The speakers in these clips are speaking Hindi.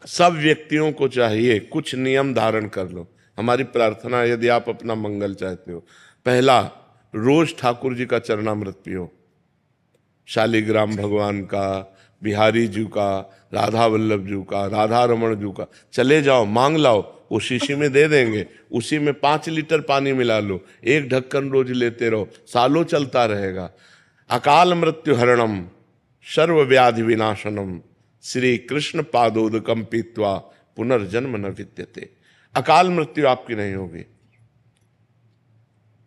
सब व्यक्तियों को चाहिए कुछ नियम धारण कर लो। हमारी प्रार्थना है, यदि आप अपना मंगल चाहते हो, पहला, रोज ठाकुर जी का चरणामृत पियो, शालिग्राम भगवान का, बिहारी जी का, राधा वल्लभ जी का, राधा रमण जी का, चले जाओ मांग लाओ, वो शीशी में दे देंगे, उसी में 5 लीटर पानी मिला लो, एक ढक्कन रोज लेते रहो, सालों चलता रहेगा। अकाल मृत्यु हरणम सर्व व्याधि विनाशनम श्री कृष्ण पादोदकम पीत्वा पुनर्जन्म न विद्यते। अकाल मृत्यु आपकी नहीं होगी।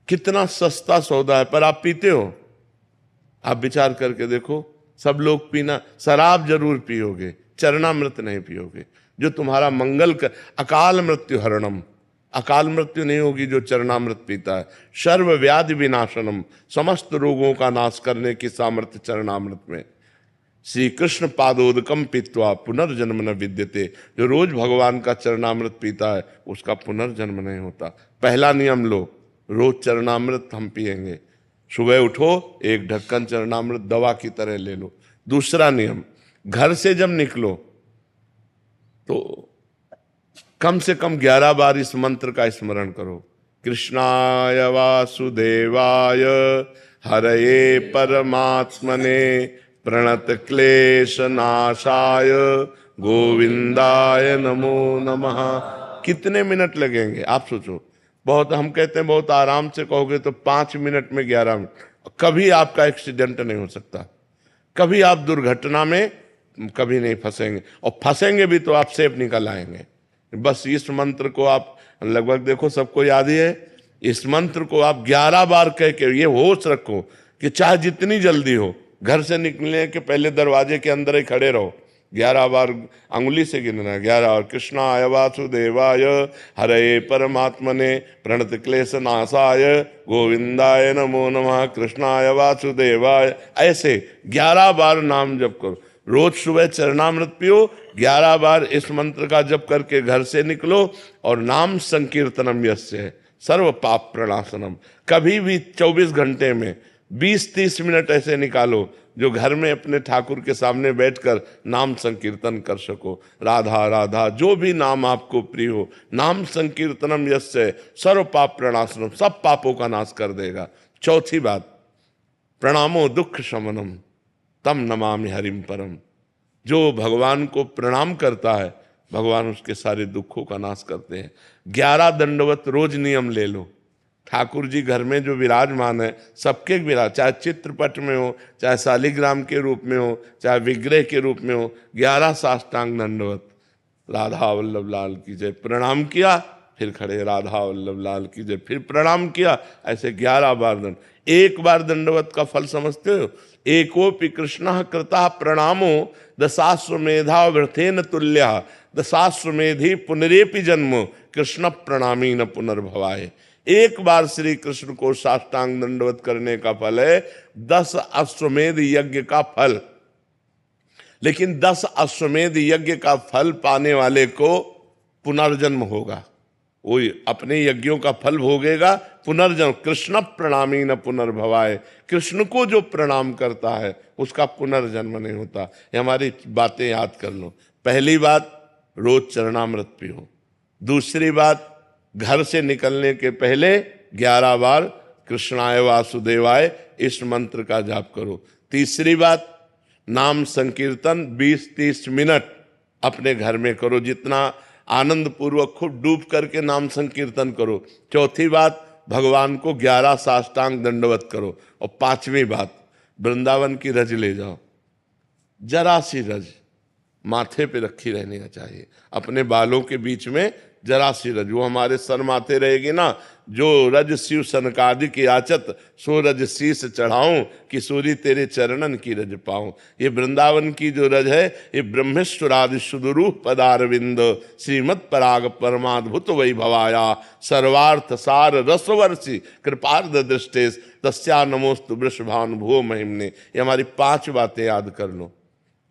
कितना सस्ता सौदा है, पर आप पीते हो? आप विचार करके देखो, सब लोग पीना, शराब जरूर पियोगे, चरणामृत नहीं पियोगे, जो तुम्हारा मंगल कर। अकाल मृत्यु हरणम, अकाल मृत्यु नहीं होगी जो चरणामृत पीता है। सर्व व्याधि विनाशनम, समस्त रोगों का नाश करने की सामर्थ्य चरणामृत में। श्री कृष्ण पादोदकम पीत्वा पुनर्जन्म न विद्यते, जो रोज भगवान का चरणामृत पीता है उसका पुनर्जन्म नहीं होता। पहला नियम लो, रोज चरणामृत हम पिएंगे। सुबह उठो, एक ढक्कन चरणामृत दवा की तरह ले लो। दूसरा नियम, घर से जब निकलो तो कम से कम 11 बार इस मंत्र का स्मरण करो। कृष्णाय वासुदेवाय हरये परमात्मने प्रणत क्लेश नाशाय गोविंदाय नमो नमः। कितने मिनट लगेंगे आप सोचो। बहुत, हम कहते हैं बहुत आराम से कहोगे तो 5 मिनट में 11 मिनट। कभी आपका एक्सीडेंट नहीं हो सकता, कभी आप दुर्घटना में कभी नहीं फंसेंगे, और फंसेंगे भी तो आप सेफ निकल आएंगे। बस इस मंत्र को आप लगभग देखो सबको याद ही है। इस मंत्र को आप 11 बार कह के ये होश रखो कि चाहे जितनी जल्दी हो, घर से निकलने के पहले दरवाजे के अंदर ही खड़े रहो। 11 बार अंगुली से गिनना, 11 बार। कृष्णाय वासुदेवाय हरये परमात्मने प्रणत क्लेश नाशाय गोविंदाय नमो नमः कृष्णाय वासुदेवाय। ऐसे 11 बार नाम जप करो। रोज सुबह चरणामृत पियो, 11 बार इस मंत्र का जप करके घर से निकलो, और नाम संकीर्तनम यस्य सर्व पाप प्रणाशनम। कभी भी 24 घंटे में 20-30 मिनट ऐसे निकालो जो घर में अपने ठाकुर के सामने बैठकर नाम संकीर्तन कर सको। राधा राधा, जो भी नाम आपको प्रिय हो, नाम संकीर्तनम यस्य सर्व पाप प्रणाशनम, सब पापों का नाश कर देगा। चौथी बात, प्रणामो दुख शमनम तम नमामि हरिम परम। जो भगवान को प्रणाम करता है, भगवान उसके सारे दुखों का नाश करते हैं। 11 दंडवत रोज नियम ले लो। ठाकुर जी घर में जो विराजमान है, सबके विराज, चाहे चित्रपट में हो, चाहे शालिग्राम के रूप में हो, चाहे विग्रह के रूप में हो, 11 साष्टांग दंडवत। राधा वल्लभ लाल की जय, प्रणाम किया, फिर खड़े, राधा वल्लभ लाल की जय, फिर प्रणाम किया, ऐसे 11 बार दंड। एक बार दंडवत का फल समझते हो? एकोपि कृष्ण कृता प्रणामो दशाश्वमेधा वृथेन तुल्य दशाश्वमेधि पुनरेपि जन्म कृष्ण प्रणामी न पुनर्भवाय। एक बार श्री कृष्ण को साष्टांग दंडवत करने का फल है 10 अश्वमेध यज्ञ का फल। लेकिन 10 अश्वमेध यज्ञ का फल पाने वाले को पुनर्जन्म होगा, वो अपने यज्ञों का फल भोगेगा, पुनर्जन्म। कृष्ण प्रणामी न पुनर्भवाय, कृष्ण को जो प्रणाम करता है उसका पुनर्जन्म नहीं होता। ये हमारी बातें याद कर लो। पहली बात, रोज चरणामृत पियो। दूसरी बात, घर से निकलने के पहले 11 बार कृष्णाय वासुदेवाय इस मंत्र का जाप करो। तीसरी बात, नाम संकीर्तन 20-30 मिनट अपने घर में करो, जितना आनंद पूर्वक खूब डूब करके नाम संकीर्तन करो। चौथी बात, भगवान को 11 साष्टांग दंडवत करो। और पांचवी बात, वृंदावन की रज ले जाओ, जरा सी रज माथे पे रखी रहनी चाहिए, अपने बालों के बीच में जरा सी रज, वो हमारे सर माथे रहेगी ना। जो रज शिव सनकादि की आचत, सो रज शीस चढ़ाऊं, किशोरी तेरे चरणन की रज पाऊं। ये वृंदावन की जो रज है, ये ब्रह्मेश्वरादि सुदुरूह पदारविंद श्रीमद पराग परमाद्भुत वैभवाया सर्वार्थ सार रसवर्षि कृपार्ध दृष्टेश तस्या नमोस्तु वृषभानुभुवो महिमने। ये हमारी 5 बातें याद कर लो,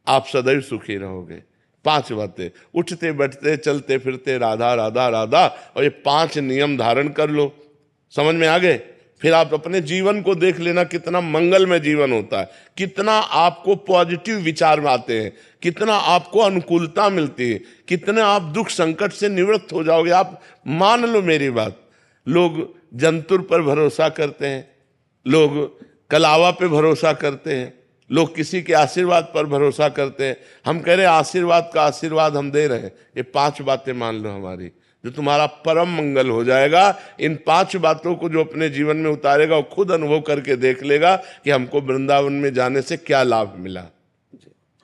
आप सदैव सुखी रहोगे। 5 बातें, उठते बैठते चलते फिरते राधा राधा राधा, और ये 5 नियम धारण कर लो। समझ में आ गए? फिर आप अपने जीवन को देख लेना, कितना मंगलमय जीवन होता है, कितना आपको पॉजिटिव विचार आते हैं, कितना आपको अनुकूलता मिलती है, कितने आप दुख संकट से निवृत्त हो जाओगे। आप मान लो मेरी बात, लोग जंतुर पर भरोसा करते हैं, लोग कलावा पे भरोसा करते हैं, लोग किसी के आशीर्वाद पर भरोसा करते हैं। हम कह रहे हैं आशीर्वाद का आशीर्वाद हम दे रहे हैं, ये 5 बातें मान लो हमारी, जो तुम्हारा परम मंगल हो जाएगा। इन 5 बातों को जो अपने जीवन में उतारेगा वो खुद अनुभव करके देख लेगा कि हमको वृंदावन में जाने से क्या लाभ मिला।